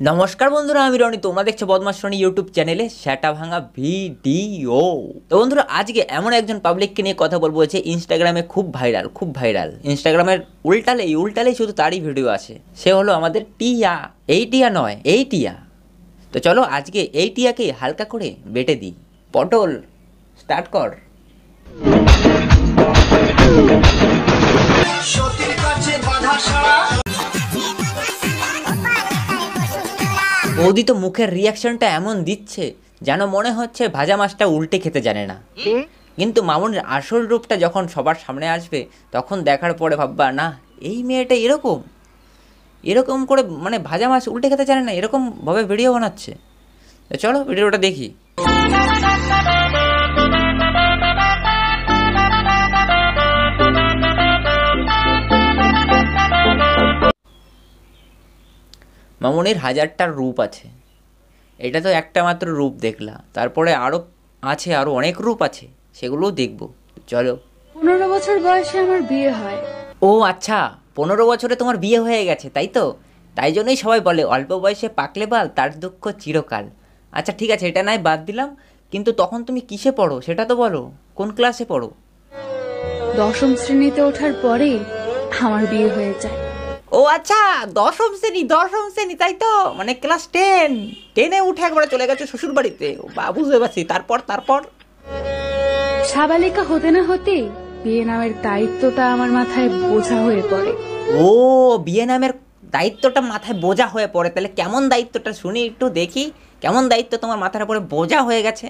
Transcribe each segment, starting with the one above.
নমস্কার বন্ধুরা, আমি রনি। তোমরা দেখছো বদমাশ রনি ইউটিউব চ্যানেলে সেটা ভাঙা ভিডিও। তো বন্ধুরা, আজকে এমন একজন পাবলিককে নিয়ে কথা বলবো যে ইনস্টাগ্রামে খুব ভাইরাল। ইনস্টাগ্রামের উল্টালেই শুধু তারই ভিডিও আছে। সে হলো আমাদের টিয়া। এই টিয়া নয়, এই টিয়া। তো চলো আজকে এই টিয়াকে হালকা করে বেটে দিই। পটল স্টার্ট কর। বৌদি তো মুখের রিয়াকশনটা এমন দিচ্ছে যেন মনে হচ্ছে ভাজা মাছটা উল্টে খেতে জানে না। কিন্তু মামুনের আসল রূপটা যখন সবার সামনে আসবে তখন দেখার পরে ভাববা, না এই মেয়েটা এরকম করে মানে ভাজা মাছ উল্টে খেতে জানে না, এরকম ভাবে ভিডিও বানাচ্ছে। তো চলো ভিডিওটা দেখি। মামুনির হাজারটা রূপ আছে, এটা তো একটা মাত্র রূপ দেখলা, তারপরে আরও অনেক রূপ আছে, সেগুলোও দেখবো। চলো। 15 বছর বয়সে আমার বিয়ে হয়। ও আচ্ছা, 15 বছরে তোমার বিয়ে হয়ে গেছে, তাই তো? তাই জন্যই সবাই বলে অল্প বয়সে পাকলে বাল, তার দুঃখ চিরকাল। আচ্ছা ঠিক আছে, এটা নয় বাদ দিলাম, কিন্তু তখন তুমি কিসে পড়ো সেটা তো বলো, কোন ক্লাসে পড়ো? 10ম শ্রেণীতে ওঠার পরেই আমার বিয়ে হয়ে যায়। ও আচ্ছা, দশম শ্রেণী, তাই তো? মানে ক্লাস 10-এ উঠে একবারে চলে গেছে শ্বশুর বাড়িতে। বা বুঝতে পারছি। তারপর সাবালিকা হতে না হতেই বিয়ে নামের দায়িত্বটা আমার মাথায় বোঝা হয়ে পড়ে। ও, বিয়ে নামের দায়িত্বটা মাথায় বোঝা হয়ে পড়ে। তাহলে কেমন দায়িত্বটা শুনি, একটু দেখি কেমন দায়িত্ব তোমার মাথার উপরে বোঝা হয়ে গেছে।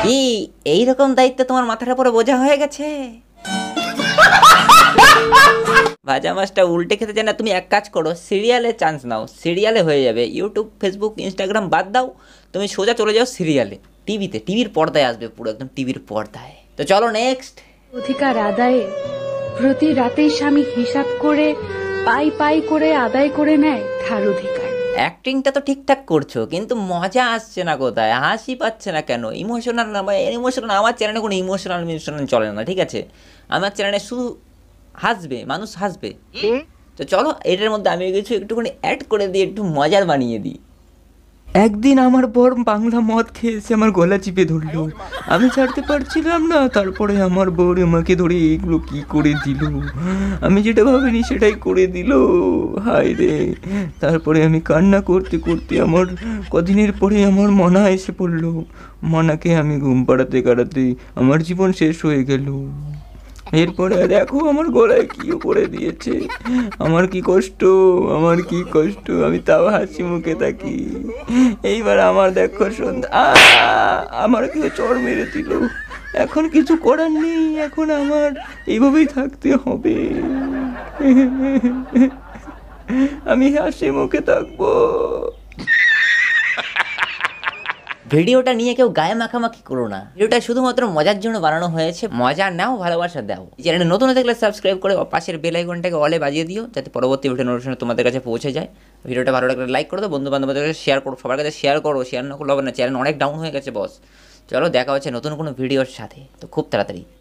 কি এইরকম দায়িত্ব তোমার মাথার উপরে বোঝা হয়ে গেছে? ভাজা মাছটা উল্টে খেতে চায় না? তুমি এক কাজ করো, সিরিয়ালে চান্স নাও, সিরিয়ালে হয়ে যাবে। ইউটিউব, ফেসবুক, ইনস্টাগ্রাম বাদ দাও, তুমি সোজা চলে যাও সিরিয়ালে। টিভির পর্দায় আসবে, পুরো একদম টিভির পর্দায়। তো চলো নেক্সট। অধিকার আদায়ে প্রতি রাতেই স্বামী হিসাব করে পাই করে আদায় করে নেয় ধার অধিকার। অ্যাক্টিংটা তো ঠিকঠাক করছো, কিন্তু মজা আসছে না কোথায়, হাসি পাচ্ছে না কেন? ইমোশনাল না, আমার চ্যানেলে কোনো ইমোশনাল চলে না, ঠিক আছে? আমার চ্যানেলে শুধু মানুষ হাসবে। তো চলো এটার মধ্যে আমি কিছু একটুখানি অ্যাড করে দিই, একটু মজার বানিয়ে দিই। একদিন আমার বর বাংলা মদ খেয়ে এসে আমার গলা চিপে ধরলো, আমি ছাড়তে পারছিলাম না। তারপরে আমার বর আমাকে ধরে এগুলো কি করে দিল, আমি যেটা ভাবিনি সেটাই করে দিল, হায় রে। তারপরে আমি কান্না করতে করতে আমার কদিনের পরে আমার মনা এসে পড়লো। মনাকে আমি ঘুম পাড়াতে আমার জীবন শেষ হয়ে গেল। এরপরে দেখো আমার গলায় কি করে দিয়েছে, আমার কি কষ্ট, আমি তাও হাসি মুখে থাকি। এইবার আমার দেখো সন্ধ্যা, আমার কেউ চড় মেরে দিল। এখন কিছু করার নেই, এখন আমার এইভাবেই থাকতে হবে। আমি হাসি মুখে থাকবো। ভিডিওটা নিয়ে কেউ গায়ে মাখামাখি করো না, ভিডিওটা শুধুমাত্র মজার জন্য বানানো হয়েছে। মজা নাও, ভালোবাসা দাও। চ্যানেলে নতুন দেখলে সাবস্ক্রাইব করে পাশের বেল আইকনটাকে অলে বাজিয়ে দিও, যাতে পরবর্তী ভিডিও নোটিফিকেশন তোমাদের কাছে পৌঁছে যায়। ভিডিওটা ভালো লাগলে লাইক করে দাও, বন্ধু বান্ধবদের কাছে শেয়ার করো, সবার কাছে শেয়ার না করলে হবে না, চ্যানেল অনেক ডাউন হয়ে গেছে বস। চলো দেখা হচ্ছে নতুন কোনো ভিডিওর সাথে, তো খুব তাড়াতাড়ি।